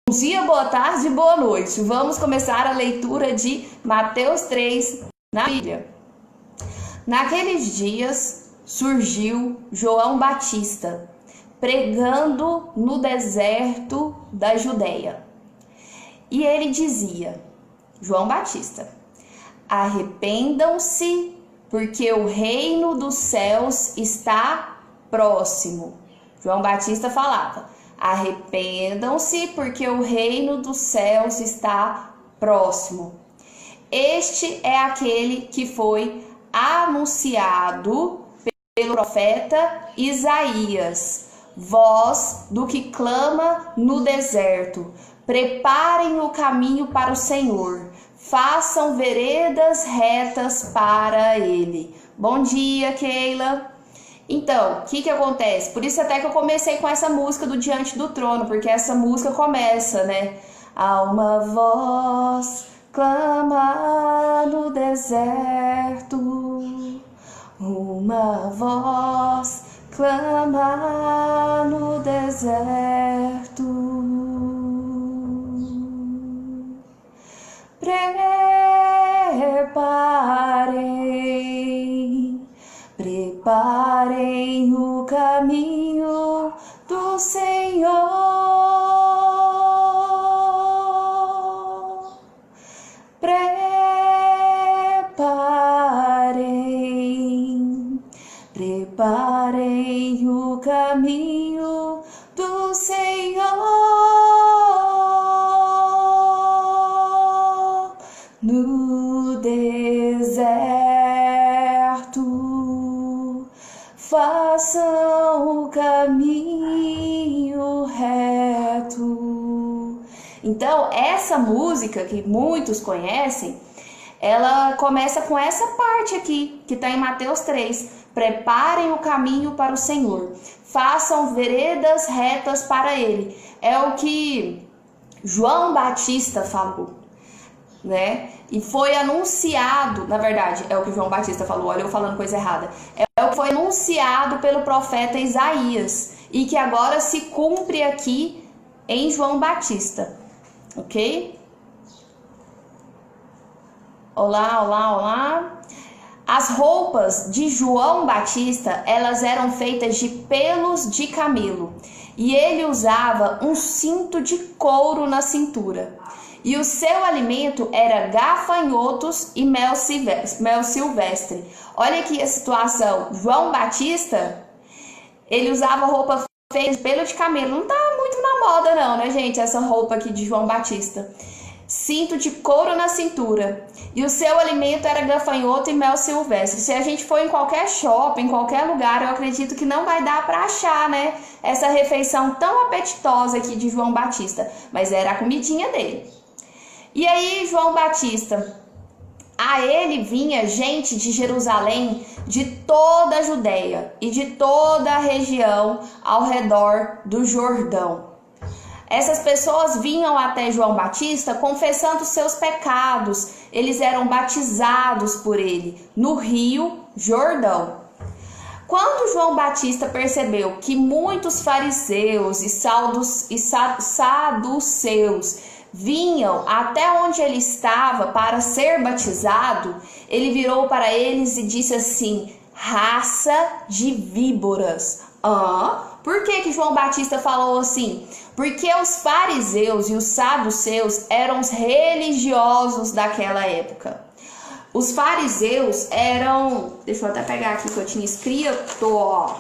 Bom dia, boa tarde, boa noite. Vamos começar a leitura de Mateus 3 na Bíblia. Naqueles dias surgiu João Batista, pregando no deserto da Judéia. E ele dizia, João Batista, arrependam-se, porque o reino dos céus está próximo. João Batista falava, arrependam-se, porque o reino dos céus está próximo. Este é aquele que foi anunciado pelo profeta Isaías, voz do que clama no deserto. Preparem o caminho para o Senhor, façam veredas retas para ele. Bom dia, Keila. Então, o que acontece? Por isso até que eu comecei com essa música do Diante do Trono, porque essa música começa, né? Há uma voz clama no deserto, uma voz clama no deserto. Preparem o caminho do Senhor. Preparem o caminho do Senhor no deserto. Façam o caminho reto. Então, essa música que muitos conhecem, ela começa com essa parte aqui, que está em Mateus 3. Preparem o caminho para o Senhor. Façam veredas retas para Ele. É o que João Batista falou, né? E foi anunciado, na verdade, é o que João Batista falou, olha eu falando coisa errada. É o que foi anunciado pelo profeta Isaías e que agora se cumpre aqui em João Batista, ok? Olá, olá, olá. As roupas de João Batista, elas eram feitas de pelos de camelo e ele usava um cinto de couro na cintura. E o seu alimento era gafanhotos e mel silvestre. Olha aqui a situação. João Batista, ele usava roupa feita de pelo de camelo. Não tá muito na moda não, né, gente? Essa roupa aqui de João Batista. Cinto de couro na cintura. E o seu alimento era gafanhoto e mel silvestre. Se a gente for em qualquer shopping, em qualquer lugar, eu acredito que não vai dar para achar, né? Essa refeição tão apetitosa aqui de João Batista. Mas era a comidinha dele. E aí, João Batista, a ele vinha gente de Jerusalém, de toda a Judéia e de toda a região ao redor do Jordão. Essas pessoas vinham até João Batista confessando seus pecados. Eles eram batizados por ele no Rio Jordão. Quando João Batista percebeu que muitos fariseus e saduceus vinham até onde ele estava para ser batizado, ele virou para eles e disse assim, raça de víboras. Por que João Batista falou assim? Porque os fariseus e os saduceus eram os religiosos daquela época. Os fariseus eram... Deixa eu até pegar aqui que eu tinha escrito, ó.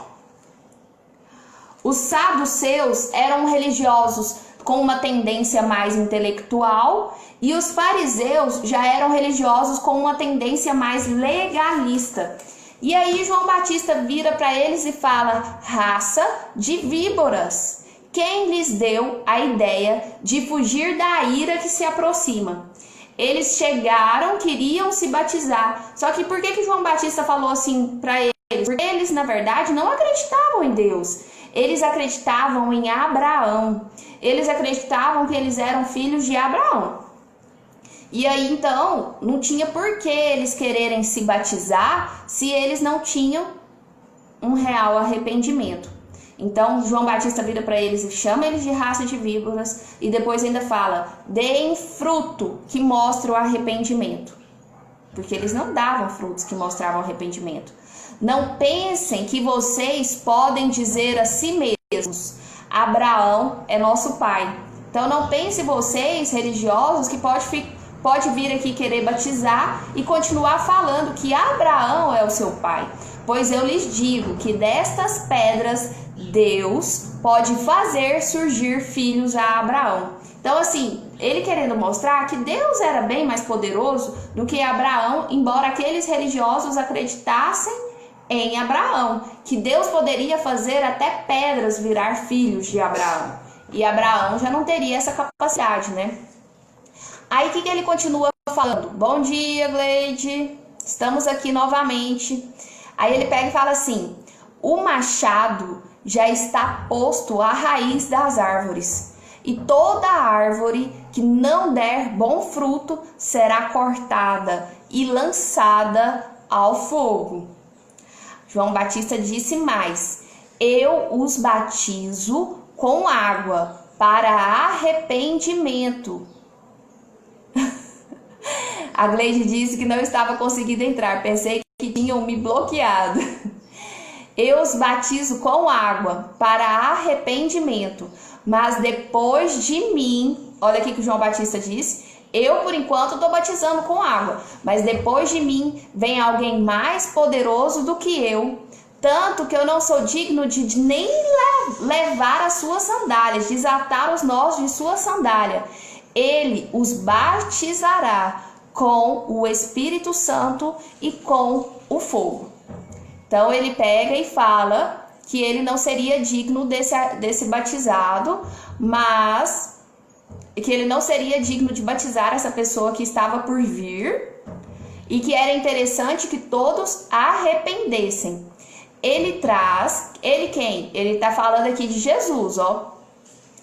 Os saduceus eram religiosos com uma tendência mais intelectual e os fariseus já eram religiosos com uma tendência mais legalista. E aí João Batista vira para eles e fala, raça de víboras, quem lhes deu a ideia de fugir da ira que se aproxima? Eles chegaram, queriam se batizar, só que por que João Batista falou assim para eles? Porque eles, na verdade, não acreditavam em Deus. Eles acreditavam em Abraão. Eles acreditavam que eles eram filhos de Abraão. E aí, então, não tinha por que eles quererem se batizar se eles não tinham um real arrependimento. Então João Batista vira para eles e chama eles de raça de víboras e depois ainda fala: deem fruto que mostre o arrependimento. Porque eles não davam frutos que mostravam arrependimento. Não pensem que vocês podem dizer a si mesmos: Abraão é nosso pai. Então não pense vocês, religiosos, que pode vir aqui querer batizar e continuar falando que Abraão é o seu pai. Pois eu lhes digo que destas pedras Deus pode fazer surgir filhos a Abraão. Então assim, ele querendo mostrar que Deus era bem mais poderoso do que Abraão, embora aqueles religiosos acreditassem em Abraão, que Deus poderia fazer até pedras virar filhos de Abraão. E Abraão já não teria essa capacidade, né? Aí o que ele continua falando? Bom dia, Gleide. Estamos aqui novamente. Aí ele pega e fala assim: o machado já está posto à raiz das árvores, e toda árvore que não der bom fruto será cortada e lançada ao fogo. João Batista disse mais: eu os batizo com água para arrependimento. A Gleide disse que não estava conseguindo entrar, pensei que tinham me bloqueado. Eu os batizo com água para arrependimento, mas depois de mim, olha aqui que o João Batista disse: eu por enquanto estou batizando com água, mas depois de mim vem alguém mais poderoso do que eu, tanto que eu não sou digno de nem levar as suas sandálias, desatar os nós de sua sandália. Ele os batizará com o Espírito Santo e com o fogo. Então ele pega e fala que ele não seria digno desse batizado, mas que ele não seria digno de batizar essa pessoa que estava por vir, e que era interessante que todos arrependessem. Ele quem? Ele está falando aqui de Jesus, ó.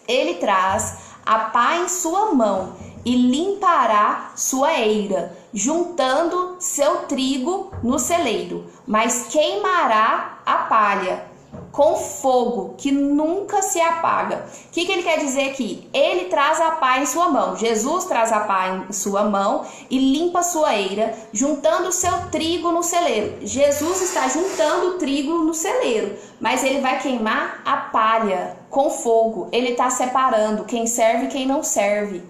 Ele traz a pá em sua mão e limpará sua eira, juntando seu trigo no celeiro, mas queimará a palha com fogo que nunca se apaga. O que ele quer dizer aqui? Ele traz a pá em sua mão. Jesus traz a pá em sua mão e limpa sua eira, juntando seu trigo no celeiro. Jesus está juntando o trigo no celeiro, mas ele vai queimar a palha com fogo. Ele está separando quem serve e quem não serve.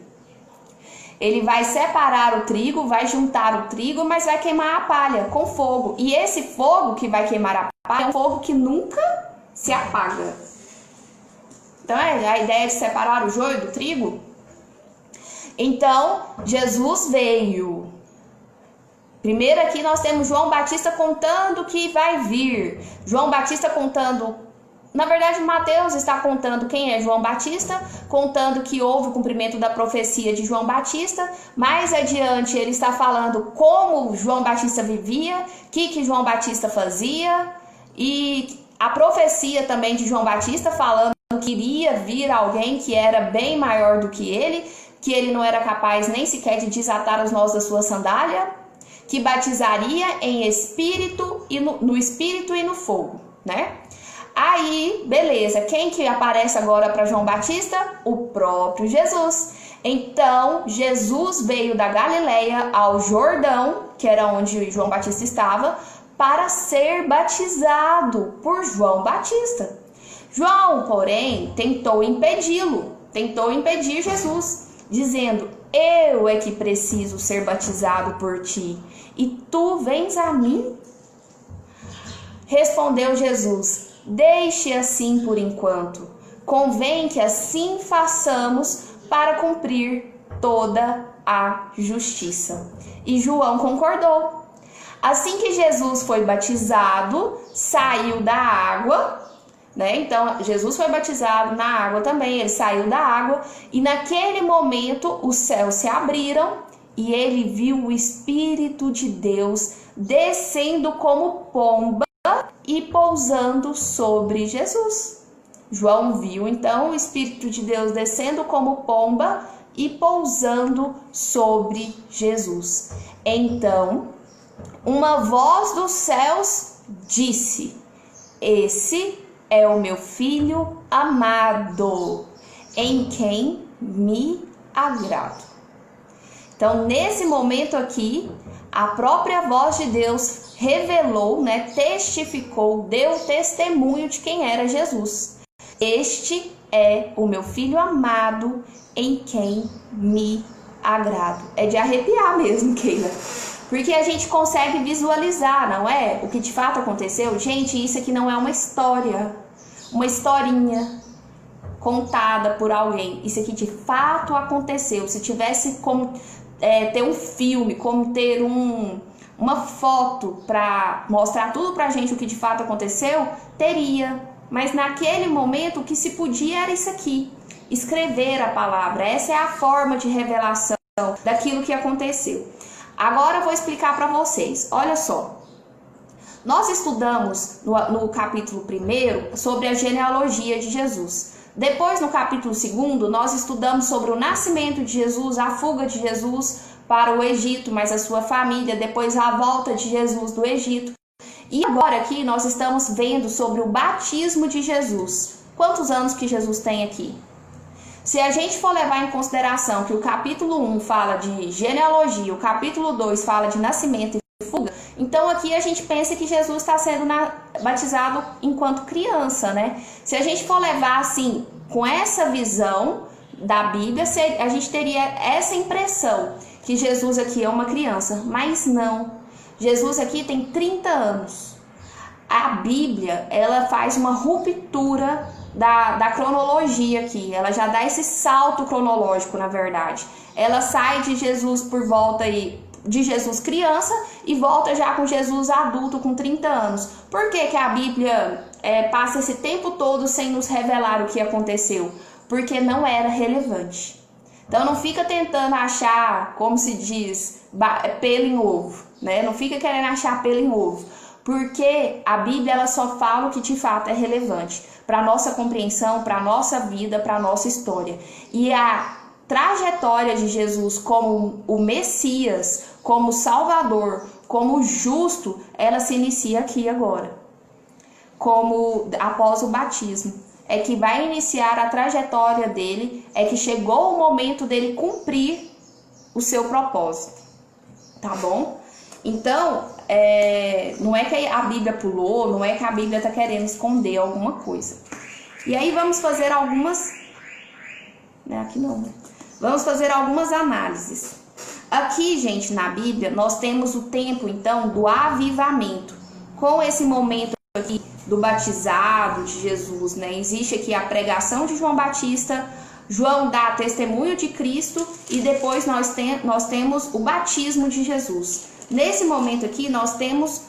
Ele vai separar o trigo, vai juntar o trigo, mas vai queimar a palha com fogo. E esse fogo que vai queimar a palha é um fogo que nunca se apaga. Então é a ideia de separar o joio do trigo. Então Jesus veio. Primeiro aqui nós temos João Batista contando que vai vir. João Batista contando... Na verdade, Mateus está contando quem é João Batista, contando que houve o cumprimento da profecia de João Batista. Mais adiante, ele está falando como João Batista vivia, o que João Batista fazia, e a profecia também de João Batista falando que iria vir alguém que era bem maior do que ele não era capaz nem sequer de desatar os nós da sua sandália, que batizaria em espírito e no espírito e no fogo, né? Aí, beleza, quem que aparece agora para João Batista? O próprio Jesus. Então, Jesus veio da Galileia ao Jordão, que era onde João Batista estava, para ser batizado por João Batista. João, porém, tentou impedir Jesus, dizendo: eu é que preciso ser batizado por ti, e tu vens a mim? Respondeu Jesus: deixe assim por enquanto. Convém que assim façamos para cumprir toda a justiça. E João concordou. Assim que Jesus foi batizado, saiu da água, né? Então, Jesus foi batizado na água também, ele saiu da água, e naquele momento os céus se abriram e ele viu o Espírito de Deus descendo como pomba e pousando sobre Jesus. João viu então o Espírito de Deus descendo como pomba e pousando sobre Jesus. Então, uma voz dos céus disse: esse é o meu filho amado, em quem me agrado. Então, nesse momento aqui, a própria voz de Deus revelou, né, testificou, deu testemunho de quem era Jesus. Este é o meu filho amado, em quem me agrado. É de arrepiar mesmo, Keila. Porque a gente consegue visualizar, não é? O que de fato aconteceu. Gente, isso aqui não é uma história, uma historinha contada por alguém. Isso aqui de fato aconteceu. Se tivesse como ter um filme, como ter uma foto para mostrar tudo pra gente o que de fato aconteceu, teria. Mas naquele momento o que se podia era isso aqui, escrever a palavra. Essa é a forma de revelação daquilo que aconteceu. Agora eu vou explicar para vocês. Olha só. Nós estudamos no capítulo 1 sobre a genealogia de Jesus. Depois, no capítulo 2, nós estudamos sobre o nascimento de Jesus, a fuga de Jesus para o Egito, mas a sua família, depois a volta de Jesus do Egito. E agora aqui nós estamos vendo sobre o batismo de Jesus. Quantos anos que Jesus tem aqui? Se a gente for levar em consideração que o capítulo 1 fala de genealogia, o capítulo 2 fala de nascimento e fuga, então aqui a gente pensa que Jesus está sendo batizado enquanto criança, né? Se a gente for levar assim, com essa visão da Bíblia, a gente teria essa impressão que Jesus aqui é uma criança, mas não. Jesus aqui tem 30 anos. A Bíblia, ela faz uma ruptura da cronologia aqui. Ela já dá esse salto cronológico, na verdade. Ela sai de Jesus por volta aí, de Jesus criança, e volta já com Jesus adulto com 30 anos. Por que que a Bíblia passa esse tempo todo sem nos revelar o que aconteceu? Porque não era relevante. Então não fica tentando achar, como se diz, pelo em ovo, né? Não fica querendo achar pelo em ovo, porque a Bíblia ela só fala o que de fato é relevante para nossa compreensão, para nossa vida, para nossa história. E a trajetória de Jesus como o Messias, como Salvador, como justo, ela se inicia aqui agora, como após o batismo. É que vai iniciar a trajetória dele, é que chegou o momento dele cumprir o seu propósito, tá bom? Então, não é que a Bíblia pulou, não é que a Bíblia está querendo esconder alguma coisa. E aí vamos fazer algumas... Aqui não, né? Vamos fazer algumas análises. Aqui, gente, na Bíblia, nós temos o tempo, então, do avivamento. Com esse momento aqui do batizado de Jesus, né? Existe aqui a pregação de João Batista, João dá testemunho de Cristo e depois nós temos o batismo de Jesus. Nesse momento aqui nós temos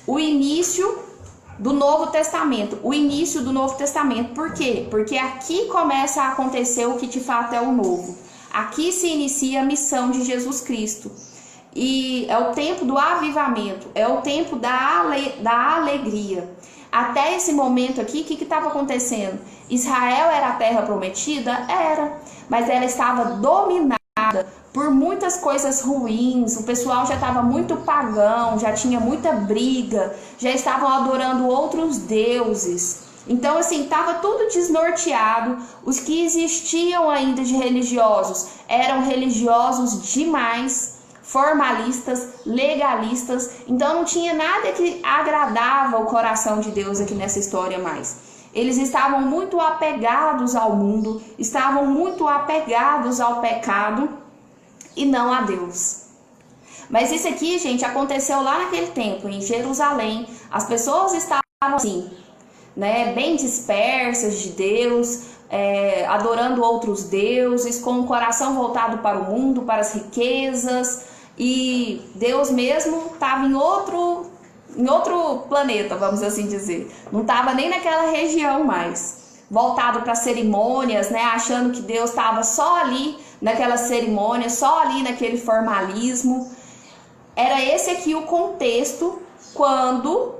o início do Novo Testamento, o início do Novo Testamento. Por quê? Porque aqui começa a acontecer o que de fato é o novo. Aqui se inicia a missão de Jesus Cristo. E é o tempo do avivamento, é o tempo da alegria. Até esse momento aqui, o que estava acontecendo? Israel era a terra prometida? Era, mas ela estava dominada por muitas coisas ruins, o pessoal já estava muito pagão, já tinha muita briga, já estavam adorando outros deuses. Então, assim, estava tudo desnorteado. Os que existiam ainda de religiosos eram religiosos demais, formalistas, legalistas. Então, não tinha nada que agradava o coração de Deus aqui nessa história mais. Eles estavam muito apegados ao mundo, estavam muito apegados ao pecado e não a Deus. Mas isso aqui, gente, aconteceu lá naquele tempo, em Jerusalém. As pessoas estavam assim, né, bem dispersas de Deus, adorando outros deuses, com o coração voltado para o mundo, para as riquezas, e Deus mesmo estava em outro planeta, vamos assim dizer. Não estava nem naquela região mais, voltado para cerimônias, né, achando que Deus estava só ali naquela cerimônia, só ali naquele formalismo. Era esse aqui o contexto quando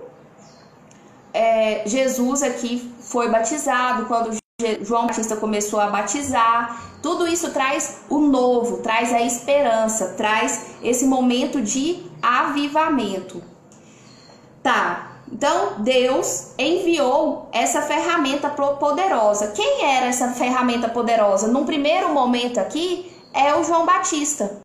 Jesus aqui foi batizado, quando João Batista começou a batizar. Tudo isso traz o novo, traz a esperança, traz esse momento de avivamento. Tá, Então, Deus enviou essa ferramenta poderosa. Quem era essa ferramenta poderosa? Num primeiro momento aqui, é o João Batista.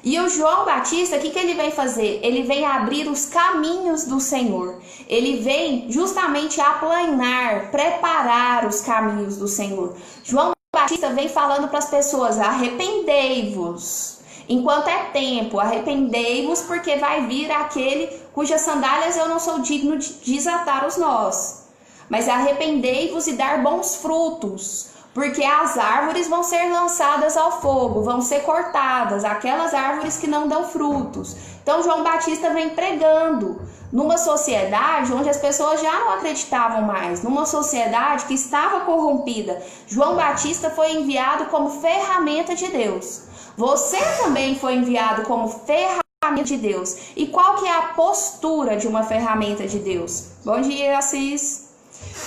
E o João Batista, o que ele vem fazer? Ele vem abrir os caminhos do Senhor. Ele vem justamente aplanar, preparar os caminhos do Senhor. João Batista vem falando para as pessoas: arrependei-vos. Enquanto é tempo, arrependei-vos, porque vai vir aquele cujas sandálias eu não sou digno de desatar os nós. Mas arrependei-vos e dar bons frutos, porque as árvores vão ser lançadas ao fogo, vão ser cortadas, aquelas árvores que não dão frutos. Então João Batista vem pregando numa sociedade onde as pessoas já não acreditavam mais, numa sociedade que estava corrompida. João Batista foi enviado como ferramenta de Deus. Você também foi enviado como ferramenta de Deus. E qual que é a postura de uma ferramenta de Deus? Bom dia, Assis.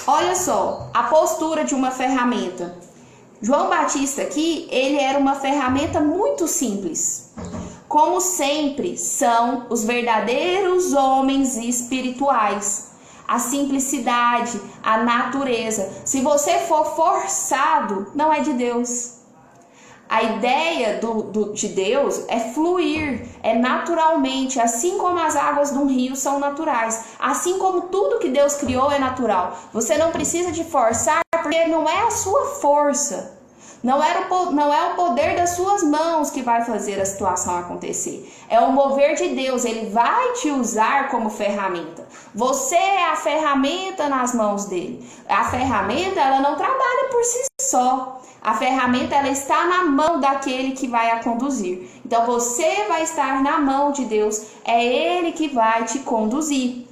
Olha só, a postura de uma ferramenta. João Batista aqui, ele era uma ferramenta muito simples. Como sempre são os verdadeiros homens espirituais. A simplicidade, a natureza. Se você for forçado, não é de Deus. A ideia de Deus é fluir, é naturalmente, assim como as águas de um rio são naturais, assim como tudo que Deus criou é natural. Você não precisa de forçar, porque não é a sua força, não é o poder das suas mãos que vai fazer a situação acontecer. É o mover de Deus, Ele vai te usar como ferramenta. Você é a ferramenta nas mãos dele. A ferramenta, ela não trabalha por si só. A ferramenta, ela está na mão daquele que vai a conduzir. Então, você vai estar na mão de Deus. É Ele que vai te conduzir.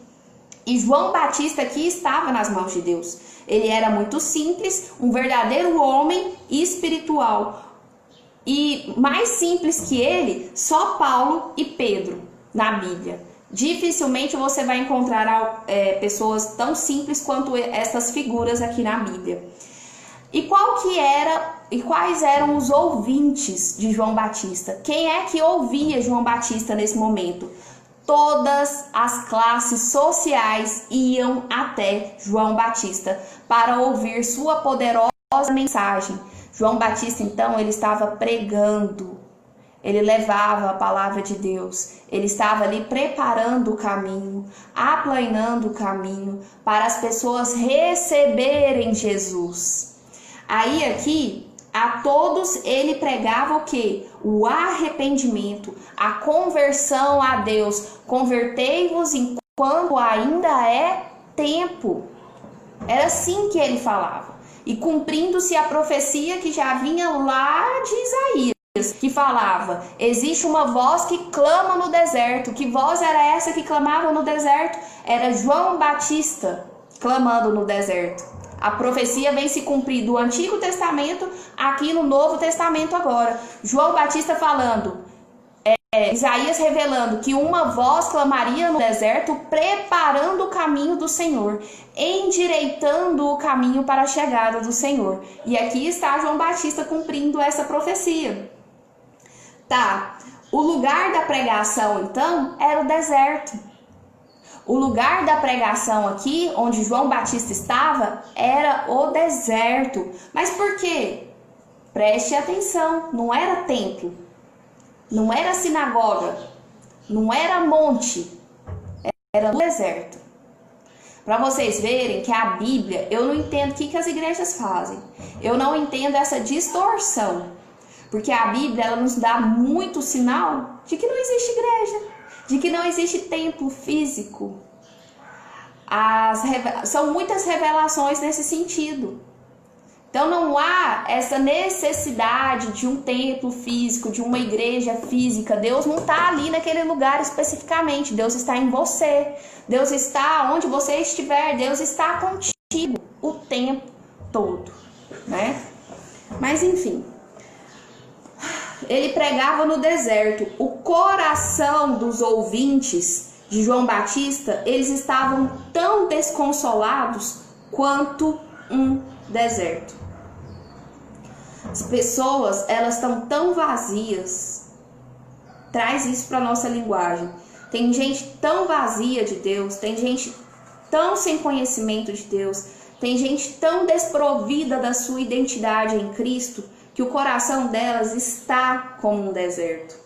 E João Batista aqui estava nas mãos de Deus. Ele era muito simples, um verdadeiro homem espiritual. E mais simples que ele, só Paulo e Pedro na Bíblia. Dificilmente você vai encontrar pessoas tão simples quanto essas figuras aqui na Bíblia. E quais eram os ouvintes de João Batista? Quem é que ouvia João Batista nesse momento? Todas as classes sociais iam até João Batista para ouvir sua poderosa mensagem. João Batista, então, ele estava pregando. Ele levava a palavra de Deus. Ele estava ali preparando o caminho, aplanando o caminho para as pessoas receberem Jesus. Aí aqui, a todos ele pregava o quê? O arrependimento, a conversão a Deus. Convertei-vos enquanto ainda é tempo. Era assim que ele falava. E cumprindo-se a profecia que já vinha lá de Isaías, que falava: existe uma voz que clama no deserto. Que voz era essa que clamava no deserto? Era João Batista clamando no deserto. A profecia vem se cumprir do Antigo Testamento aqui no Novo Testamento agora. João Batista falando, Isaías revelando que uma voz clamaria no deserto, preparando o caminho do Senhor, endireitando o caminho para a chegada do Senhor. E aqui está João Batista cumprindo essa profecia. Tá, o lugar da pregação então era o deserto. O lugar da pregação aqui, onde João Batista estava, era o deserto. Mas por quê? Preste atenção, não era templo, não era sinagoga, não era monte, era no deserto. Para vocês verem que a Bíblia, eu não entendo o que as igrejas fazem. Eu não entendo essa distorção. Porque a Bíblia, ela nos dá muito sinal de que não existe igreja, de que não existe templo físico. São muitas revelações nesse sentido. Então não há essa necessidade de um templo físico, de uma igreja física. Deus não está ali naquele lugar especificamente. Deus está em você. Deus está onde você estiver. Deus está contigo o tempo todo, né? Mas enfim, ele pregava no deserto. O coração dos ouvintes de João Batista, eles estavam tão desconsolados quanto um deserto. As pessoas, elas estão tão vazias. Traz isso para nossa linguagem. Tem gente tão vazia de Deus, tem gente tão sem conhecimento de Deus, tem gente tão desprovida da sua identidade em Cristo, que o coração delas está como um deserto.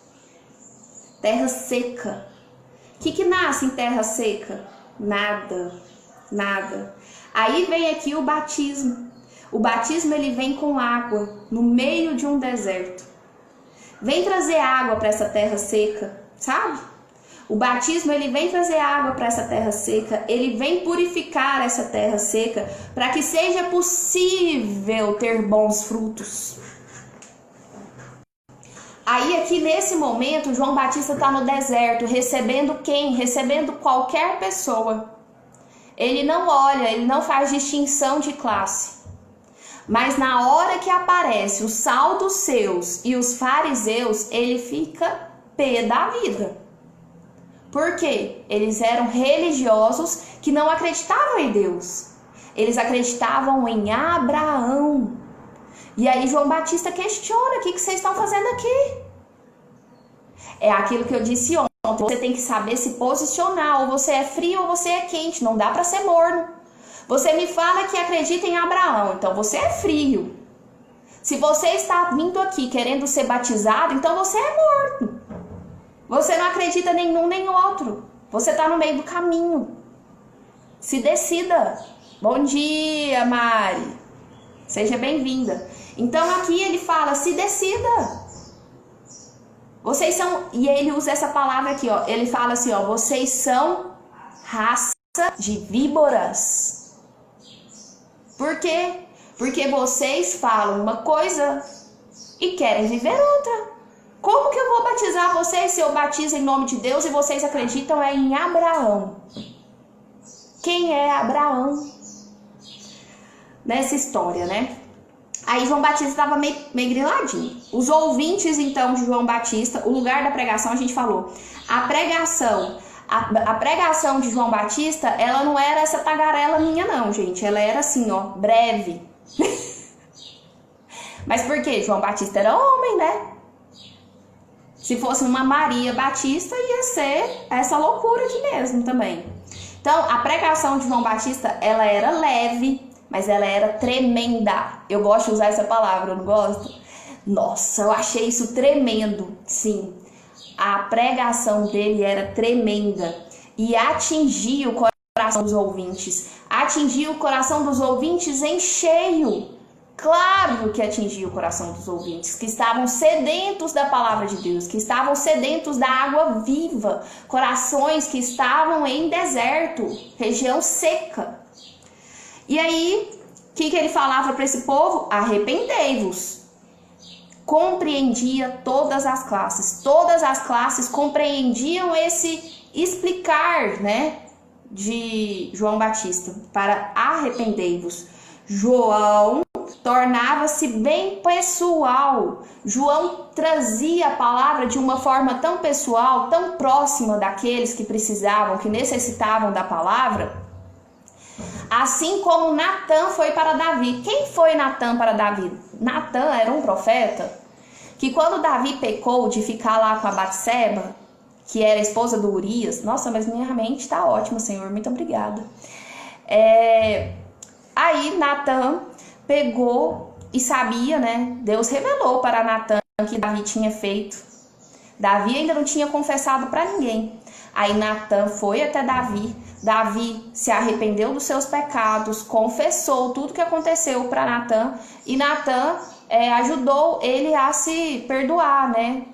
Terra seca. O que nasce em terra seca? Nada, nada. Aí vem aqui o batismo. O batismo ele vem com água no meio de um deserto. Vem trazer água para essa terra seca, sabe? O batismo ele vem trazer água para essa terra seca, ele vem purificar essa terra seca para que seja possível ter bons frutos. Aí aqui nesse momento, João Batista está no deserto, recebendo quem? Recebendo qualquer pessoa. Ele não olha, ele não faz distinção de classe. Mas na hora que aparece o sal dos seus e os fariseus, ele fica pé da vida. Por quê? Eles eram religiosos que não acreditavam em Deus. Eles acreditavam em Abraão. E aí João Batista questiona, o que vocês estão fazendo aqui? É aquilo que eu disse ontem, você tem que saber se posicionar, ou você é frio ou você é quente, não dá para ser morno. Você me fala que acredita em Abraão, então você é frio. Se você está vindo aqui querendo ser batizado, então você é morno. Você não acredita em nenhum nem outro. Você está no meio do caminho. Se decida. Bom dia, Mari. Seja bem-vinda. Então aqui ele fala, se decida. Vocês são, e ele usa essa palavra aqui, ó. Ele fala assim, ó, vocês são raça de víboras. Por quê? Porque vocês falam uma coisa e querem viver outra. Como que eu vou batizar vocês se eu batizo em nome de Deus e vocês acreditam em Abraão? Quem é Abraão? Nessa história, né? Aí João Batista estava meio griladinho. Os ouvintes, então, de João Batista, o lugar da pregação, a gente falou. A pregação de João Batista, ela não era essa tagarela minha, não, gente. Ela era assim, ó, breve. Mas por quê? João Batista era homem, né? Se fosse uma Maria Batista, ia ser essa loucura aqui mesmo também. Então, a pregação de João Batista, ela era leve, mas ela era tremenda. Eu gosto de usar essa palavra, eu não gosto? Nossa, eu achei isso tremendo. Sim, a pregação dele era tremenda e atingia o coração dos ouvintes. Atingia o coração dos ouvintes em cheio. Claro que atingia o coração dos ouvintes, que estavam sedentos da palavra de Deus, que estavam sedentos da água viva, corações que estavam em deserto, região seca. E aí, o que ele falava para esse povo? Arrependei-vos. Compreendia todas as classes compreendiam esse explicar, né, de João Batista, para arrependei-vos. João tornava-se bem pessoal. João trazia a palavra de uma forma tão pessoal, tão próxima daqueles que precisavam, que necessitavam da palavra. Assim como Natã foi para Davi. Quem foi Natã para Davi? Natã era um profeta que quando Davi pecou de ficar lá com a Batseba, que era a esposa do Urias, nossa, mas minha mente está ótima, Senhor, muito obrigada. Aí Natã pegou e sabia, né? Deus revelou para Natã que Davi tinha feito. Davi ainda não tinha confessado para ninguém. Aí Natã foi até Davi. Davi se arrependeu dos seus pecados, confessou tudo que aconteceu para Natã. E Natã ajudou ele a se perdoar, né?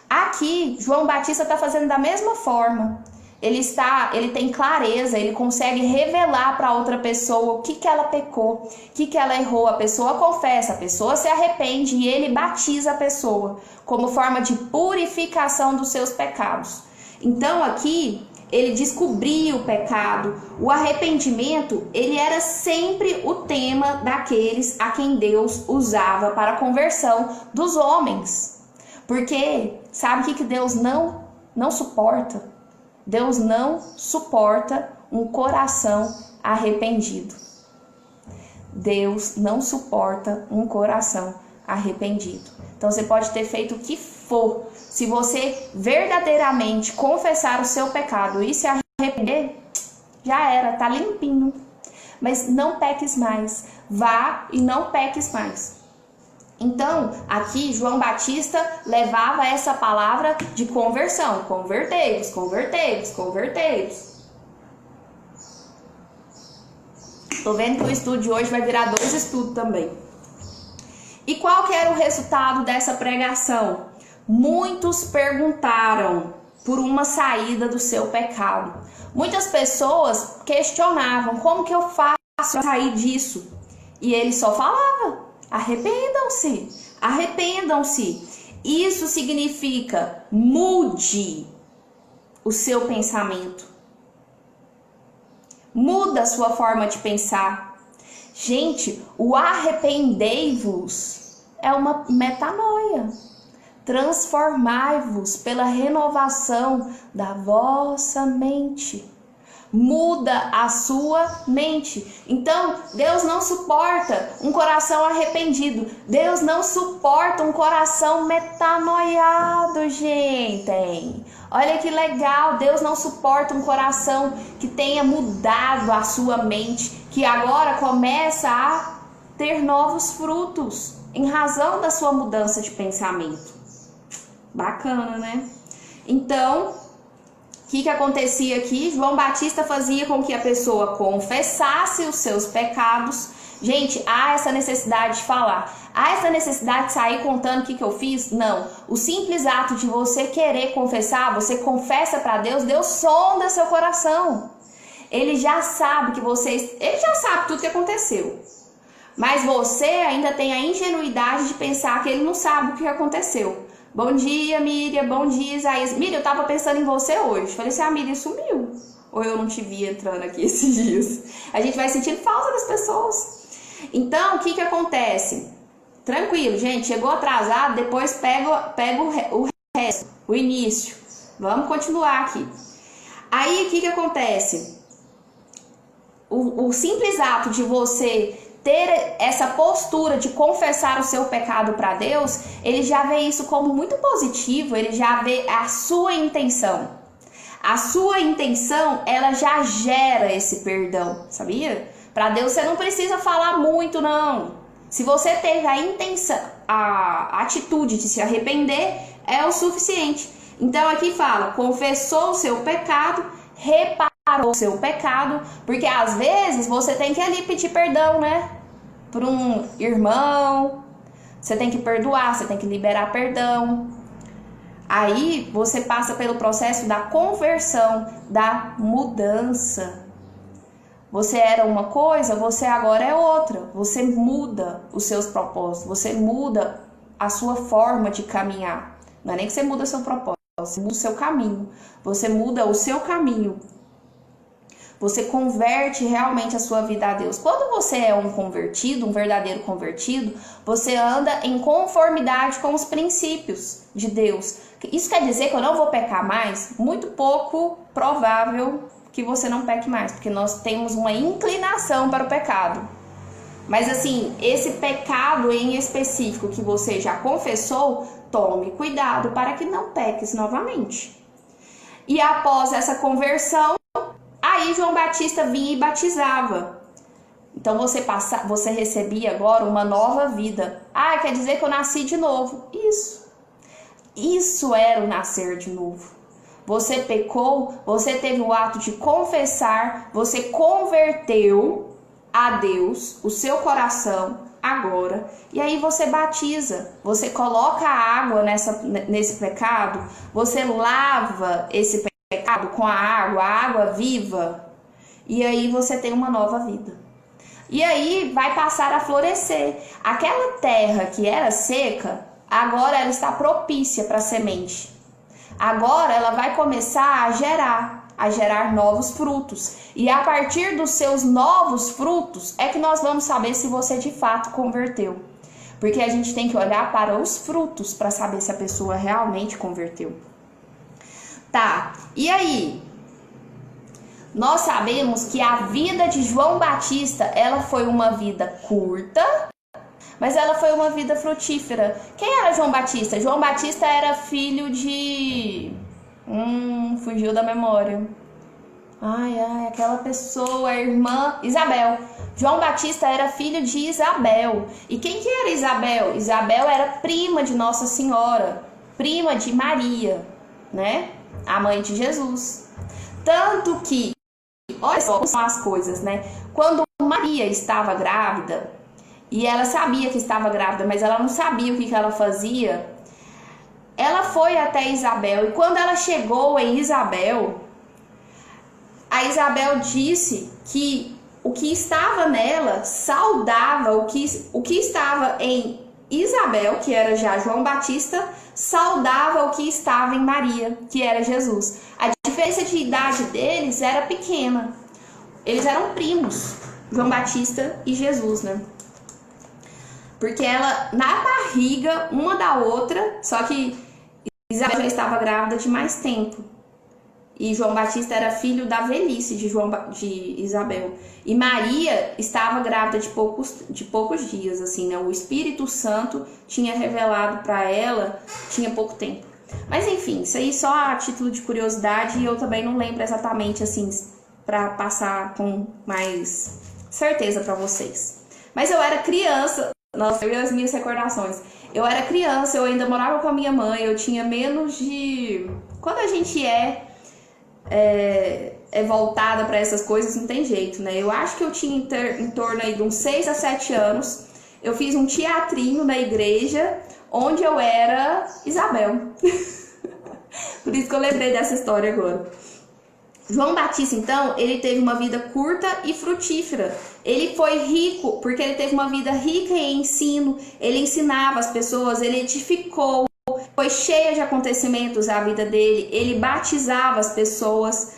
Aqui, João Batista está fazendo da mesma forma. Ele tem clareza, ele consegue revelar para outra pessoa o que ela pecou, o que ela errou. A pessoa confessa, a pessoa se arrepende e ele batiza a pessoa como forma de purificação dos seus pecados. Então aqui ele descobria o pecado, o arrependimento, ele era sempre o tema daqueles a quem Deus usava para a conversão dos homens. Porque sabe o que Deus não suporta? Deus não suporta um coração arrependido. Deus não suporta um coração arrependido. Então você pode ter feito o que for. Se você verdadeiramente confessar o seu pecado e se arrepender, Já era, tá limpinho. Mas não peques mais. Vá e não peques mais. Então, aqui João Batista levava essa palavra de conversão. Convertei-vos, convertei-vos, convertei-vos. Tô vendo que o estudo de hoje vai virar 2 estudos também. E qual que era o resultado dessa pregação? Muitos perguntaram por uma saída do seu pecado. Muitas pessoas questionavam, como que eu faço para sair disso? E ele só falava, arrependam-se, arrependam-se. Isso significa mude o seu pensamento. Muda a sua forma de pensar. Gente, o arrependei-vos é uma metanoia. Transformai-vos pela renovação da vossa mente. Muda a sua mente. Então, Deus não suporta um coração arrependido. Deus não suporta um coração metanoiado, gente. Olha que legal. Deus não suporta um coração que tenha mudado a sua mente, que agora começa a ter novos frutos em razão da sua mudança de pensamento. Bacana, né? Então, o que acontecia aqui? João Batista fazia com que a pessoa confessasse os seus pecados. Gente, há essa necessidade de falar. Há essa necessidade de sair contando o que eu fiz? Não. O simples ato de você querer confessar, você confessa para Deus, Deus sonda seu coração. Ele já sabe que ele já sabe tudo que aconteceu. Mas você ainda tem a ingenuidade de pensar que ele não sabe o que aconteceu. Bom dia, Miriam. Bom dia, Isaías. Miriam, eu tava pensando em você hoje. Falei assim, a Miriam sumiu. Ou eu não te vi entrando aqui esses dias. A gente vai sentindo falta das pessoas. Então, o que acontece? Tranquilo, gente. Chegou atrasado, depois pega o resto, o início. Vamos continuar aqui. Aí, o que acontece? O simples ato de você ter essa postura de confessar o seu pecado para Deus, ele já vê isso como muito positivo, ele já vê a sua intenção. A sua intenção, ela já gera esse perdão, sabia? Para Deus você não precisa falar muito, não. Se você teve a intenção, a atitude de se arrepender, é o suficiente. Então aqui fala, confessou o seu pecado, reparou o seu pecado, porque às vezes você tem que ali pedir perdão, né? Para um irmão, você tem que perdoar, você tem que liberar perdão. Aí você passa pelo processo da conversão, da mudança. Você era uma coisa, você agora é outra. Você muda os seus propósitos, você muda a sua forma de caminhar. Não é nem que você muda o seu propósito, você muda o seu caminho. Você muda o seu caminho. Você converte realmente a sua vida a Deus. Quando você é um convertido, um verdadeiro convertido, você anda em conformidade com os princípios de Deus. Isso quer dizer que eu não vou pecar mais? Muito pouco provável que você não peque mais, porque nós temos uma inclinação para o pecado. Mas assim, esse pecado em específico que você já confessou, tome cuidado para que não peques novamente. E após essa conversão, aí João Batista vinha e batizava. Então você recebia agora uma nova vida. Ah, quer dizer que eu nasci de novo. Isso era o nascer de novo. Você pecou, você teve o ato de confessar, você converteu a Deus o seu coração agora. E aí você batiza, você coloca a água nesse pecado, você lava esse pecado com a água viva, e aí você tem uma nova vida. E aí vai passar a florescer. Aquela terra que era seca, agora ela está propícia para a semente. Agora ela vai começar a gerar novos frutos. E a partir dos seus novos frutos é que nós vamos saber se você de fato converteu. Porque a gente tem que olhar para os frutos para saber se a pessoa realmente converteu. Tá, e aí? Nós sabemos que a vida de João Batista, ela foi uma vida curta, mas ela foi uma vida frutífera. Quem era João Batista? João Batista era filho de... fugiu da memória. Aquela pessoa, a irmã Isabel. João Batista era filho de Isabel. E quem que era Isabel? Isabel era prima de Nossa Senhora, prima de Maria, né? A mãe de Jesus. Tanto que, olha só como são as coisas, né? Quando Maria estava grávida, e ela sabia que estava grávida, mas ela não sabia o que ela fazia, ela foi até Isabel. E quando ela chegou em Isabel, a Isabel disse que o que estava nela saudava o que estava em Isabel, que era já João Batista, saudava o que estava em Maria, que era Jesus. A diferença de idade deles era pequena. Eles eram primos, João Batista e Jesus, né? Porque ela, na barriga, uma da outra, só que Isabel já estava grávida de mais tempo. E João Batista era filho da velhice de Isabel. E Maria estava grávida de poucos dias, assim, né? O Espírito Santo tinha revelado para ela, tinha pouco tempo. Mas enfim, isso aí só a título de curiosidade, e eu também não lembro exatamente, assim, para passar com mais certeza para vocês. Mas eu era criança, nossa, eu e as minhas recordações. Eu era criança, eu ainda morava com a minha mãe, eu tinha menos de... Quando a gente é voltada para essas coisas, não tem jeito, né? Eu acho que eu tinha em torno aí de uns 6 a 7 anos. Eu fiz um teatrinho na igreja, onde eu era Isabel. Por isso que eu lembrei dessa história agora. João Batista, então, ele teve uma vida curta e frutífera. Ele foi rico, porque ele teve uma vida rica em ensino. Ele ensinava as pessoas, ele edificou. Foi cheia de acontecimentos a vida dele. Ele batizava as pessoas,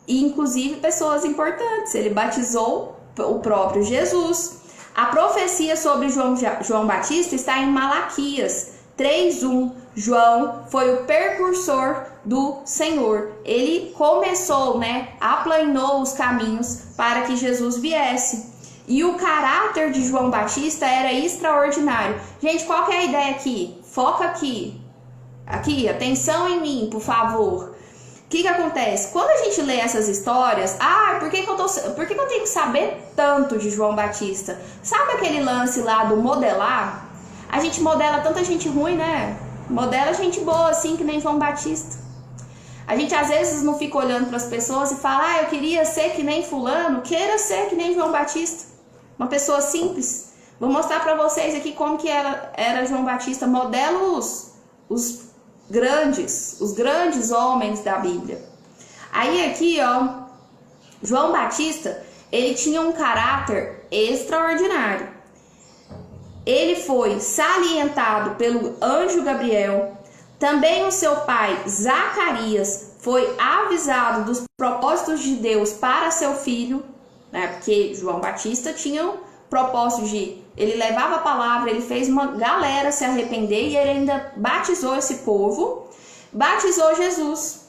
e inclusive pessoas importantes. Ele batizou o próprio Jesus. A profecia sobre João Batista está em Malaquias 3:1. João foi o precursor do Senhor. Ele começou, né? Aplanou os caminhos para que Jesus viesse. E o caráter de João Batista era extraordinário. Gente, qual que é a ideia aqui? Foca aqui. Aqui, atenção em mim, por favor. O que acontece? Quando a gente lê essas histórias, por que eu tenho que saber tanto de João Batista? Sabe aquele lance lá do modelar? A gente modela tanta gente ruim, né? Modela gente boa, assim, que nem João Batista. A gente às vezes não fica olhando para as pessoas e fala, eu queria ser que nem fulano, queira ser que nem João Batista. Uma pessoa simples. Vou mostrar para vocês aqui como que era João Batista. Modelo os grandes homens da Bíblia. Aí aqui, ó, João Batista, ele tinha um caráter extraordinário. Ele foi salientado pelo anjo Gabriel. Também o seu pai, Zacarias, foi avisado dos propósitos de Deus para seu filho, né? Porque João Batista tinha o propósito de... Ele levava a palavra, ele fez uma galera se arrepender, e ele ainda batizou esse povo, batizou Jesus.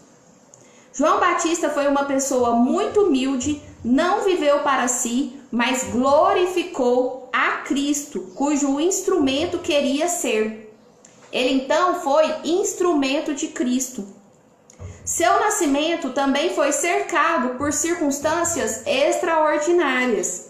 João Batista foi uma pessoa muito humilde, não viveu para si, mas glorificou a Cristo, cujo instrumento queria ser. Ele então foi instrumento de Cristo. Seu nascimento também foi cercado por circunstâncias extraordinárias.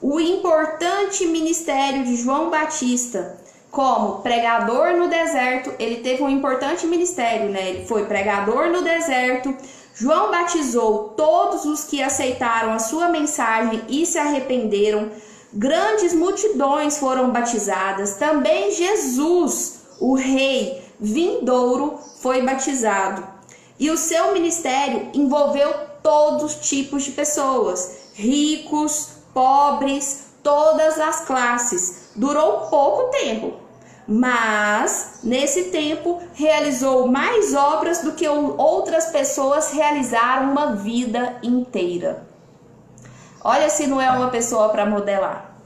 O importante ministério de João Batista, como pregador no deserto, ele teve um importante ministério, né? Ele foi pregador no deserto. João batizou todos os que aceitaram a sua mensagem e se arrependeram. Grandes multidões foram batizadas. Também Jesus, o rei vindouro, foi batizado. E o seu ministério envolveu todos os tipos de pessoas, ricos, pobres, todas as classes. Durou pouco tempo, mas nesse tempo realizou mais obras do que outras pessoas realizaram uma vida inteira. Olha se não é uma pessoa para modelar.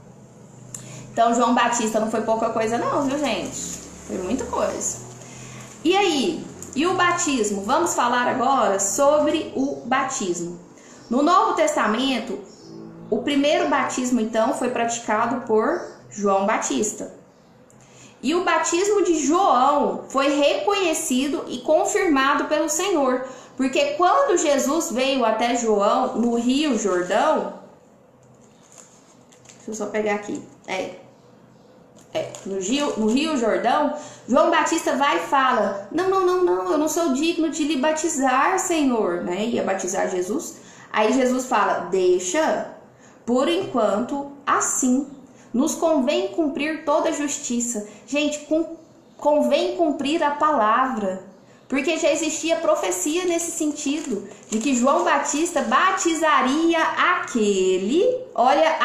Então João Batista não foi pouca coisa não, viu, gente? Foi muita coisa. E aí, e o batismo? Vamos falar agora sobre o batismo. No Novo Testamento, o primeiro batismo, então, foi praticado por João Batista. E o batismo de João foi reconhecido e confirmado pelo Senhor. Porque quando Jesus veio até João no Rio Jordão, deixa eu só pegar aqui, no Rio Jordão, João Batista vai e fala, não, eu não sou digno de lhe batizar, Senhor, né? Ia batizar Jesus. Aí Jesus fala, deixa, por enquanto, assim, nos convém cumprir toda a justiça. Gente, convém cumprir a palavra. Porque já existia profecia nesse sentido, de que João Batista batizaria aquele, olha,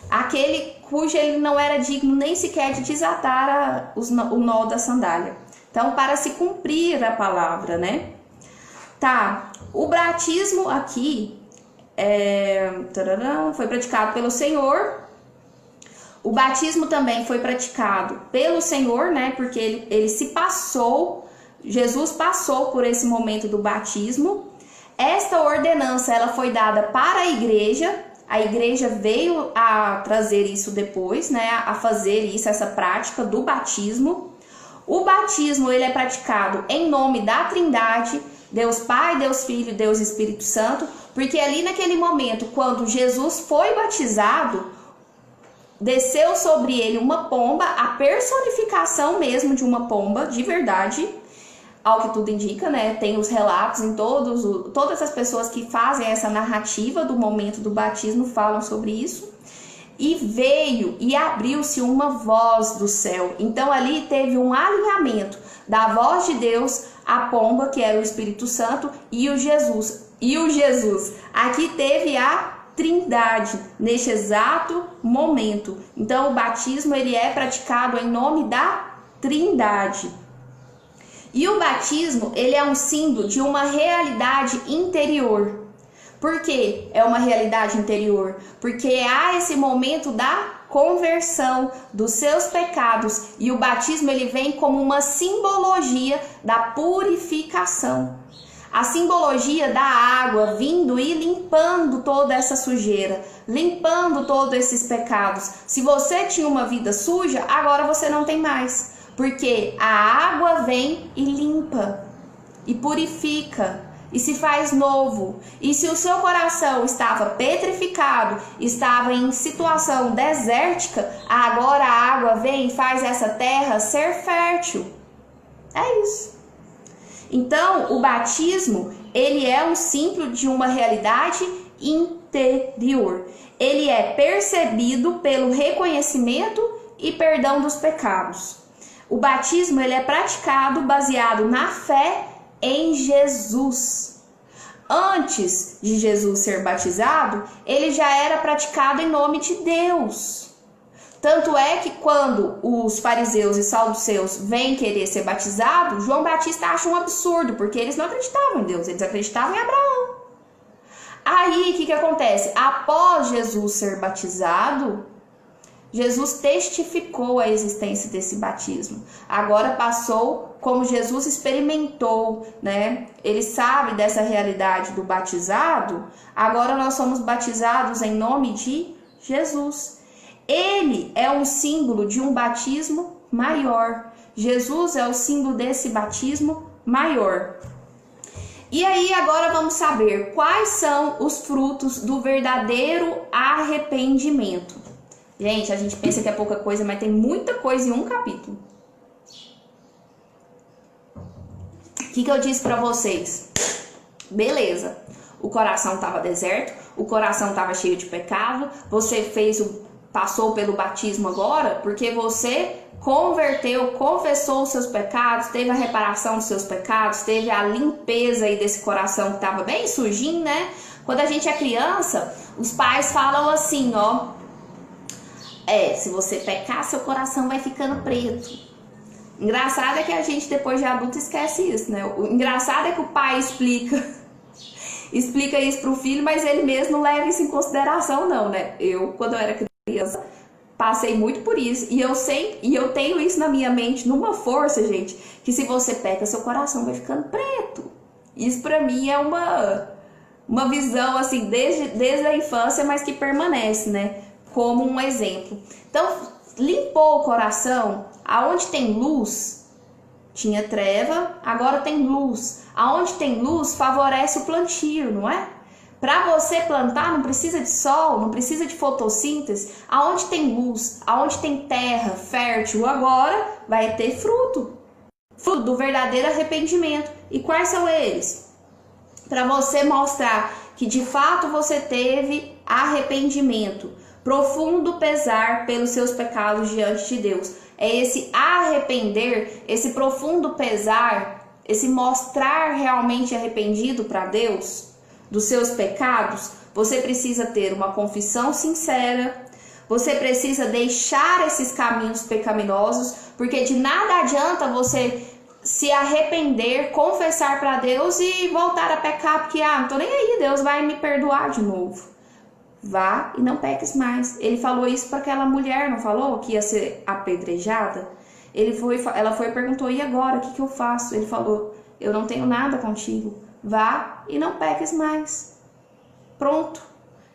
aquele cujo ele não era digno nem sequer de desatar o nó da sandália. Então, para se cumprir a palavra, né? Tá, o batismo aqui foi praticado pelo Senhor. O batismo também foi praticado pelo Senhor, né? Porque ele se passou... Jesus passou por esse momento do batismo. Esta ordenança ela foi dada para a igreja veio a trazer isso depois, né, a fazer isso, essa prática do batismo. O batismo ele é praticado em nome da Trindade, Deus Pai, Deus Filho, Deus Espírito Santo, porque ali naquele momento, quando Jesus foi batizado, desceu sobre ele uma pomba, a personificação mesmo de uma pomba, de verdade, ao que tudo indica, né? Tem os relatos em todas as pessoas que fazem essa narrativa do momento do batismo falam sobre isso. E veio e abriu-se uma voz do céu. Então ali teve um alinhamento da voz de Deus, a pomba, que era o Espírito Santo, e o Jesus. Aqui teve a Trindade neste exato momento. Então o batismo ele é praticado em nome da Trindade. E o batismo, ele é um símbolo de uma realidade interior. Por que é uma realidade interior? Porque há esse momento da conversão dos seus pecados. E o batismo, ele vem como uma simbologia da purificação. A simbologia da água vindo e limpando toda essa sujeira, limpando todos esses pecados. Se você tinha uma vida suja, agora você não tem mais. Porque a água vem e limpa, e purifica, e se faz novo. E se o seu coração estava petrificado, estava em situação desértica, agora a água vem e faz essa terra ser fértil. É isso. Então, o batismo, ele é um símbolo de uma realidade interior. Ele é percebido pelo reconhecimento e perdão dos pecados. O batismo ele é praticado baseado na fé em Jesus. Antes de Jesus ser batizado, ele já era praticado em nome de Deus. Tanto é que quando os fariseus e saduceus vêm querer ser batizados, João Batista acha um absurdo, porque eles não acreditavam em Deus, eles acreditavam em Abraão. Aí, o que acontece? Após Jesus ser batizado, Jesus testificou a existência desse batismo. Agora passou, como Jesus experimentou, né? Ele sabe dessa realidade do batizado. Agora nós somos batizados em nome de Jesus. Ele é um símbolo de um batismo maior. Jesus é o símbolo desse batismo maior. E aí agora vamos saber quais são os frutos do verdadeiro arrependimento. Gente, a gente pensa que é pouca coisa, mas tem muita coisa em um capítulo. O que eu disse pra vocês? Beleza, o coração estava deserto, o coração estava cheio de pecado, você passou pelo batismo agora, porque você converteu, confessou os seus pecados, teve a reparação dos seus pecados, teve a limpeza aí desse coração que estava bem sujinho, né? Quando a gente é criança, os pais falam assim, ó, se você pecar, seu coração vai ficando preto. Engraçado é que a gente depois de adulto esquece isso, né? O engraçado é que o pai explica isso pro filho, mas ele mesmo não leva isso em consideração não, né? Eu, quando eu era criança, passei muito por isso. E eu tenho isso na minha mente, numa força, gente, que se você peca, seu coração vai ficando preto. Isso pra mim é uma visão, assim, desde a infância, mas que permanece, né? Como um exemplo. Então, limpou o coração. Aonde tem luz, tinha treva, agora tem luz. Aonde tem luz, favorece o plantio, não é? Para você plantar, não precisa de sol, não precisa de fotossíntese. Aonde tem luz, aonde tem terra fértil, agora vai ter fruto. Fruto do verdadeiro arrependimento. E quais são eles? Para você mostrar que de fato você teve arrependimento, profundo pesar pelos seus pecados diante de Deus. É esse arrepender, esse profundo pesar, esse mostrar realmente arrependido para Deus dos seus pecados. Você precisa ter uma confissão sincera, você precisa deixar esses caminhos pecaminosos, porque de nada adianta você se arrepender, confessar para Deus e voltar a pecar, porque não tô nem aí, Deus vai me perdoar de novo. Vá e não peques mais. Ele falou isso para aquela mulher, não falou? Que ia ser apedrejada. Ela foi e perguntou, e agora, o que eu faço? Ele falou, eu não tenho nada contigo. Vá e não peques mais. Pronto.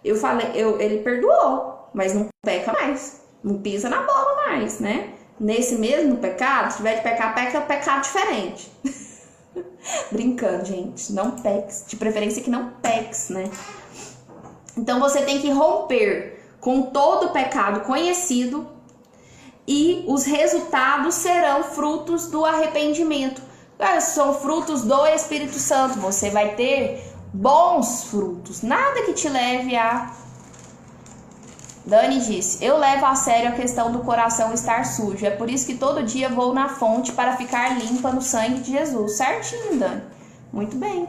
Ele perdoou, mas não peca mais. Não pisa na bola mais, né? Nesse mesmo pecado, se tiver de pecar, peca pecado diferente. Brincando, gente. Não peques. De preferência que não peques, né? Então você tem que romper com todo pecado conhecido e os resultados serão frutos do arrependimento. São frutos do Espírito Santo. Você vai ter bons frutos. Nada que te leve a... Dani disse, eu levo a sério a questão do coração estar sujo. É por isso que todo dia vou na fonte para ficar limpa no sangue de Jesus. Certinho, Dani. Muito bem.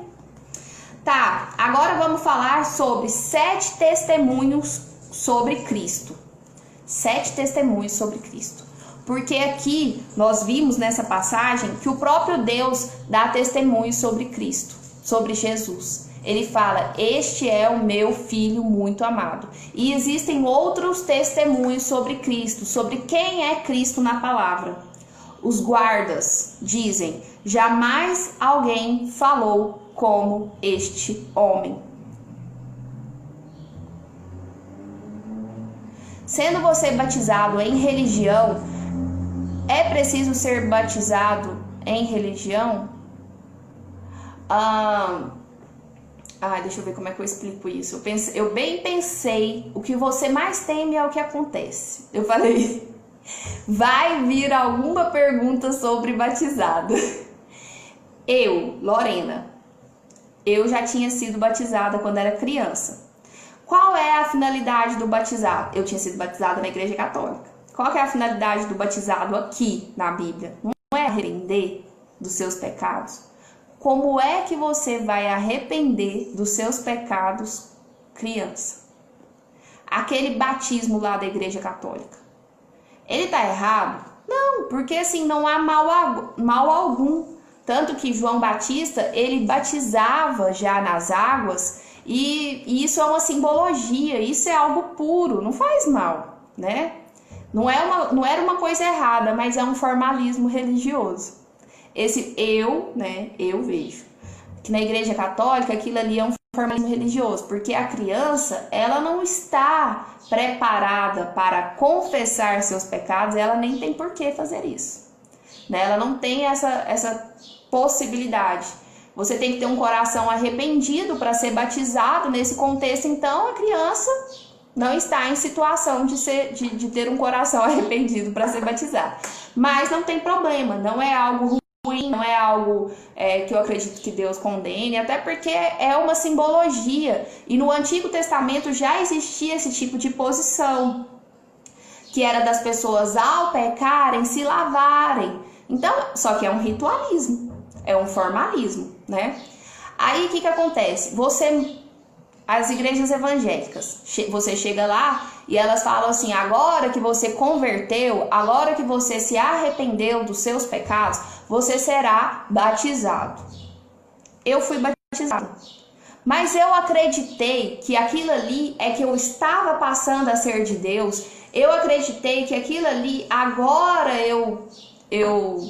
Tá, agora vamos falar sobre 7 testemunhos sobre Cristo. 7 testemunhos sobre Cristo. Porque aqui nós vimos nessa passagem que o próprio Deus dá testemunho sobre Cristo, sobre Jesus. Ele fala, este é o meu filho muito amado. E existem outros testemunhos sobre Cristo, sobre quem é Cristo na palavra. Os guardas dizem, jamais alguém falou como este homem. Sendo você batizado em religião, é preciso ser batizado em religião? Deixa eu ver como é que eu explico isso. Eu bem pensei, o que você mais teme é o que acontece. Eu falei, vai vir alguma pergunta sobre batizado. Eu, Lorena, eu já tinha sido batizada quando era criança. Qual é a finalidade do batizado? Eu tinha sido batizada na Igreja Católica. Qual que é a finalidade do batizado aqui na Bíblia? Não é arrepender dos seus pecados? Como é que você vai arrepender dos seus pecados, criança? Aquele batismo lá da Igreja Católica. Ele tá errado? Não, porque assim, não há mal algum. Tanto que João Batista, ele batizava já nas águas e isso é uma simbologia, isso é algo puro, não faz mal, né? Não era uma coisa errada, mas é um formalismo religioso. Eu vejo que na Igreja Católica aquilo ali é um formalismo religioso, porque a criança, ela não está preparada para confessar seus pecados, ela nem tem por que fazer isso, né? Ela não tem essa possibilidade. Você tem que ter um coração arrependido para ser batizado nesse contexto, então a criança não está em situação de ter um coração arrependido para ser batizado. Mas não tem problema, não é algo ruim, não é algo que eu acredito que Deus condene, até porque é uma simbologia. E no Antigo Testamento já existia esse tipo de posição, que era das pessoas ao pecarem se lavarem. Então, só que é um ritualismo, é um formalismo, né? Aí o que acontece? As igrejas evangélicas, você chega lá e elas falam assim, agora que você converteu, agora que você se arrependeu dos seus pecados, você será batizado. Eu fui batizada, mas eu acreditei que aquilo ali é que eu estava passando a ser de Deus, eu acreditei que aquilo ali, agora eu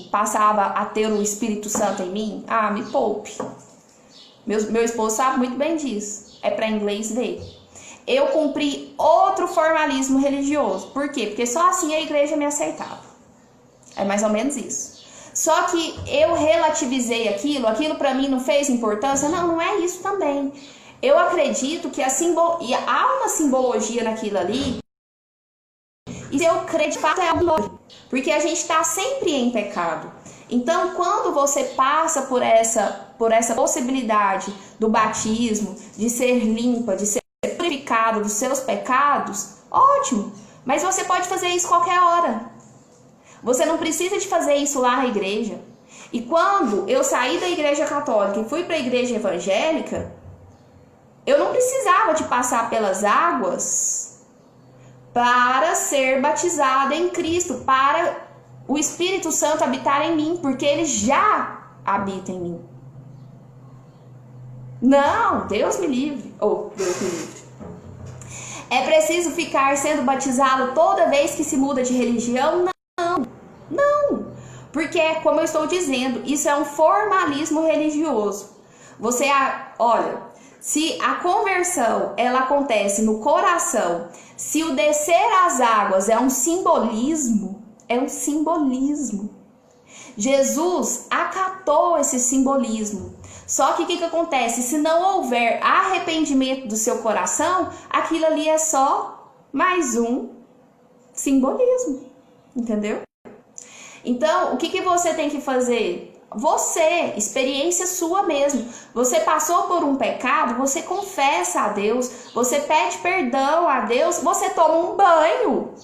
passava a ter o Espírito Santo em mim. Me poupe. Meu esposo sabe muito bem disso. É para inglês ver. eu cumpri outro formalismo religioso. Por quê? Porque só assim a igreja me aceitava. É mais ou menos isso. Só que eu relativizei aquilo para mim não fez importância? Não, não é isso também. Eu acredito que há uma simbologia naquilo ali, e eu creio de fato é algo, porque a gente está sempre em pecado. Então, quando você passa por essa possibilidade do batismo, de ser limpa, de ser purificado dos seus pecados, ótimo. Mas você pode fazer isso qualquer hora. Você não precisa de fazer isso lá na igreja. E quando eu saí da igreja católica e fui para a igreja evangélica, eu não precisava de passar pelas águas para ser batizada em Cristo, para o Espírito Santo habitar em mim, porque ele já habita em mim. Não, Deus me livre. Deus me livre. É preciso ficar sendo batizado toda vez que se muda de religião? Não. Porque, como eu estou dizendo, isso é um formalismo religioso. Olha, se a conversão ela acontece no coração, se o descer às águas é um simbolismo, Jesus acatou esse simbolismo. Só que o que acontece? Se não houver arrependimento do seu coração, aquilo ali é só mais um simbolismo. Entendeu? Então, o que você tem que fazer? Você, experiência sua mesmo. Você passou por um pecado, você confessa a Deus, você pede perdão a Deus, você toma um banho.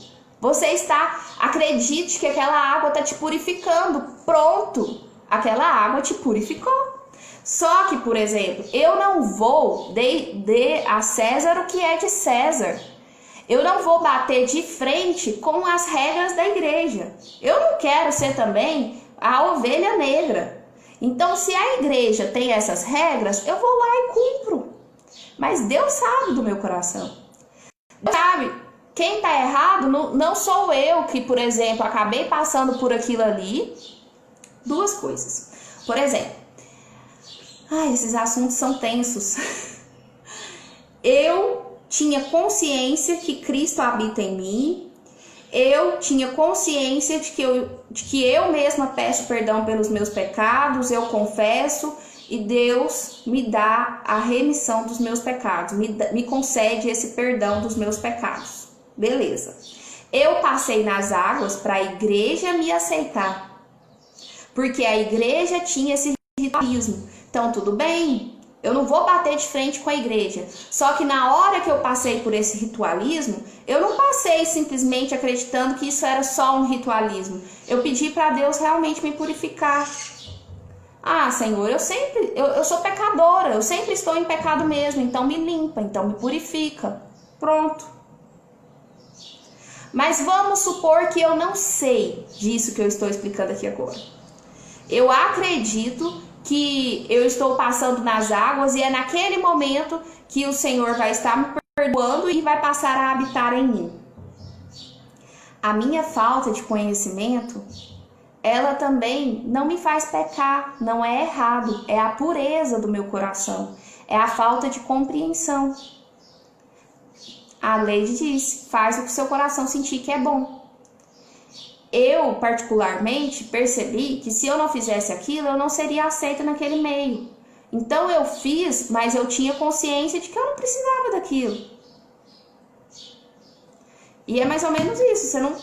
Acredite que aquela água está te purificando. Pronto, aquela água te purificou. Só que, por exemplo, eu não vou dar a César o que é de César. Eu não vou bater de frente com as regras da igreja. Eu não quero ser também a ovelha negra. Então, se a igreja tem essas regras, eu vou lá e cumpro. Mas Deus sabe do meu coração. Deus sabe, quem está errado não sou eu que, por exemplo, acabei passando por aquilo ali. Duas coisas. Por exemplo, esses assuntos são tensos. Eu tinha consciência que Cristo habita em mim. Eu tinha consciência de que eu mesma peço perdão pelos meus pecados, eu confesso e Deus me dá a remissão dos meus pecados, me concede esse perdão dos meus pecados. Beleza. Eu passei nas águas para a igreja me aceitar, porque a igreja tinha esse ritualismo. Então, tudo bem, eu não vou bater de frente com a igreja. Só que na hora que eu passei por esse ritualismo, eu não passei simplesmente acreditando que isso era só um ritualismo. Eu pedi para Deus realmente me purificar. Senhor, eu sou pecadora, eu sempre estou em pecado mesmo, então me limpa, então me purifica. Pronto. Mas vamos supor que eu não sei disso que eu estou explicando aqui agora. Eu acredito que eu estou passando nas águas e é naquele momento que o Senhor vai estar me perdoando e vai passar a habitar em mim. A minha falta de conhecimento, ela também não me faz pecar, não é errado, é a pureza do meu coração, é a falta de compreensão. A lei diz, faz o que o seu coração sentir que é bom. Eu, particularmente, percebi que se eu não fizesse aquilo, eu não seria aceita naquele meio. Então eu fiz, mas eu tinha consciência de que eu não precisava daquilo. E é mais ou menos isso, você não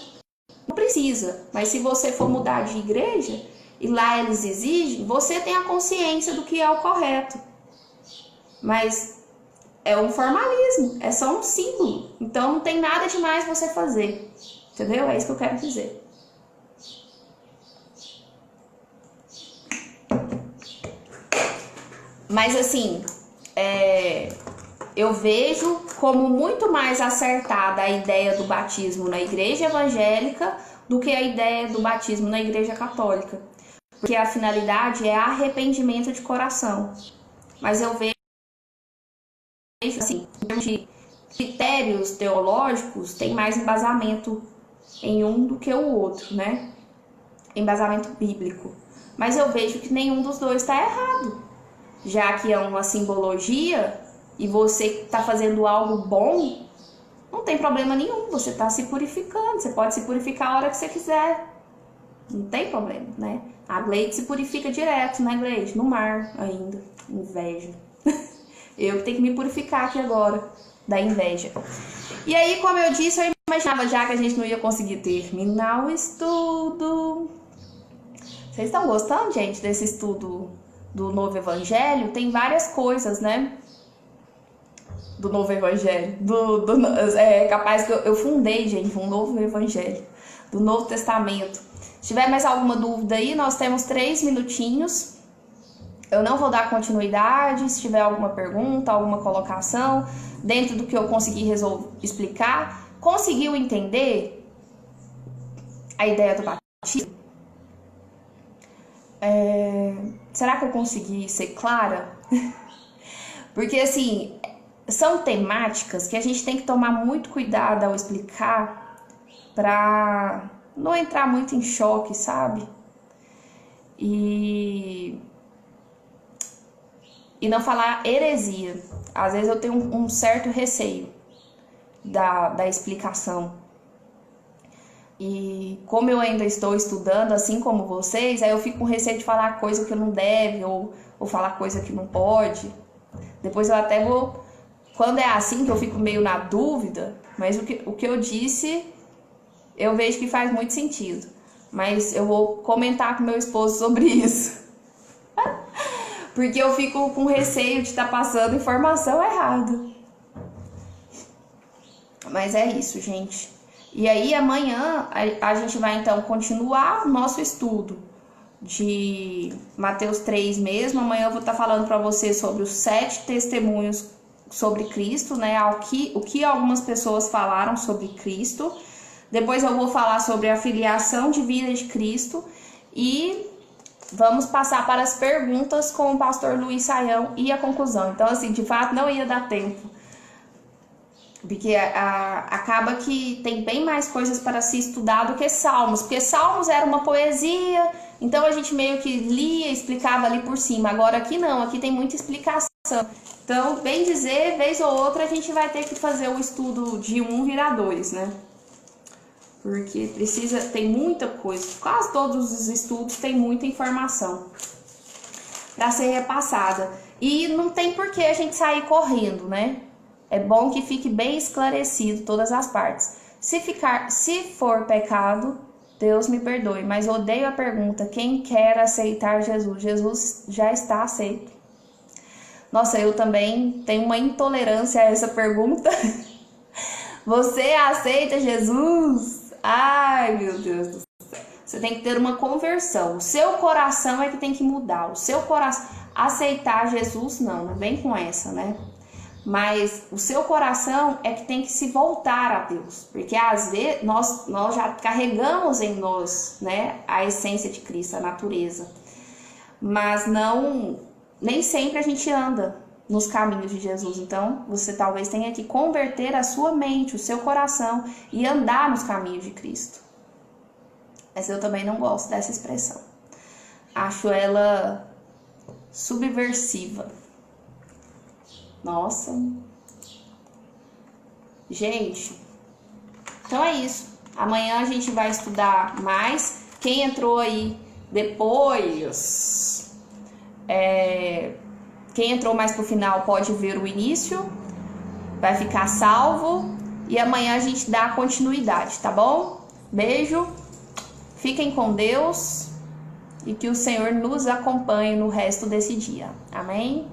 precisa. Mas se você for mudar de igreja, e lá eles exigem, você tem a consciência do que é o correto. Mas é um formalismo, é só um símbolo. Então não tem nada demais você fazer. Entendeu? É isso que eu quero dizer. Mas assim, eu vejo como muito mais acertada a ideia do batismo na igreja evangélica do que a ideia do batismo na igreja católica. Porque a finalidade é arrependimento de coração. Mas eu vejo assim, em termos de critérios teológicos, tem mais embasamento em um do que o outro, né? Embasamento bíblico. Mas eu vejo que nenhum dos dois está errado. Já que é uma simbologia, e você está fazendo algo bom, não tem problema nenhum, você está se purificando, você pode se purificar a hora que você quiser, não tem problema, né? A Gleide se purifica direto, né, Gleide? No mar ainda, inveja. Eu que tenho que me purificar aqui agora, da inveja. E aí, como eu disse, eu imaginava já que a gente não ia conseguir terminar o estudo. Vocês estão gostando, gente, desse estudo do Novo Evangelho? Tem várias coisas, né? Do Novo Evangelho. É capaz que eu fundei, gente, um Novo Evangelho. Do Novo Testamento. Se tiver mais alguma dúvida aí, nós temos 3 minutinhos. Eu não vou dar continuidade. Se tiver alguma pergunta, alguma colocação, dentro do que eu consegui explicar. Conseguiu entender a ideia do batismo? Será que eu consegui ser clara? Porque assim, são temáticas que a gente tem que tomar muito cuidado ao explicar para não entrar muito em choque, sabe? E não falar heresia. Às vezes eu tenho um certo receio da explicação. E como eu ainda estou estudando, assim como vocês, aí eu fico com receio de falar coisa que não deve, ou falar coisa que não pode. Depois eu até vou... Quando é assim que eu fico meio na dúvida, mas o que eu disse, eu vejo que faz muito sentido. Mas eu vou comentar com meu esposo sobre isso. Porque eu fico com receio de estar passando informação errada. Mas é isso, gente. E aí amanhã a gente vai então continuar o nosso estudo de Mateus 3 mesmo. Amanhã eu vou estar falando para vocês sobre os 7 testemunhos sobre Cristo, né? O que algumas pessoas falaram sobre Cristo. Depois eu vou falar sobre a filiação divina de Cristo e vamos passar para as perguntas com o pastor Luiz Saião e a conclusão. Então, assim, de fato não ia dar tempo. Porque acaba que tem bem mais coisas para se estudar do que Salmos. Porque Salmos era uma poesia, então a gente meio que lia, explicava ali por cima. Agora aqui não, aqui tem muita explicação. Então, bem dizer, vez ou outra a gente vai ter que fazer o estudo de 1 virar 2, né? Porque tem muita coisa. Quase todos os estudos têm muita informação para ser repassada. E não tem por que a gente sair correndo, né? É bom que fique bem esclarecido todas as partes. Se for pecado, Deus me perdoe, mas odeio a pergunta: quem quer aceitar Jesus? Jesus já está aceito. Nossa, eu também tenho uma intolerância a essa pergunta. Você aceita Jesus? Ai, meu Deus do céu. Você tem que ter uma conversão. O seu coração é que tem que mudar. O seu coração... Aceitar Jesus, não vem com essa, né? Mas o seu coração é que tem que se voltar a Deus. Porque às vezes nós já carregamos em nós, né, a essência de Cristo, a natureza. Mas nem sempre a gente anda nos caminhos de Jesus. Então você talvez tenha que converter a sua mente, o seu coração e andar nos caminhos de Cristo. Mas eu também não gosto dessa expressão. Acho ela subversiva. Nossa. Gente, então é isso. Amanhã a gente vai estudar mais. Quem entrou aí depois, quem entrou mais pro final pode ver o início. Vai ficar salvo. E amanhã a gente dá continuidade, tá bom? Beijo. Fiquem com Deus. E que o Senhor nos acompanhe no resto desse dia. Amém?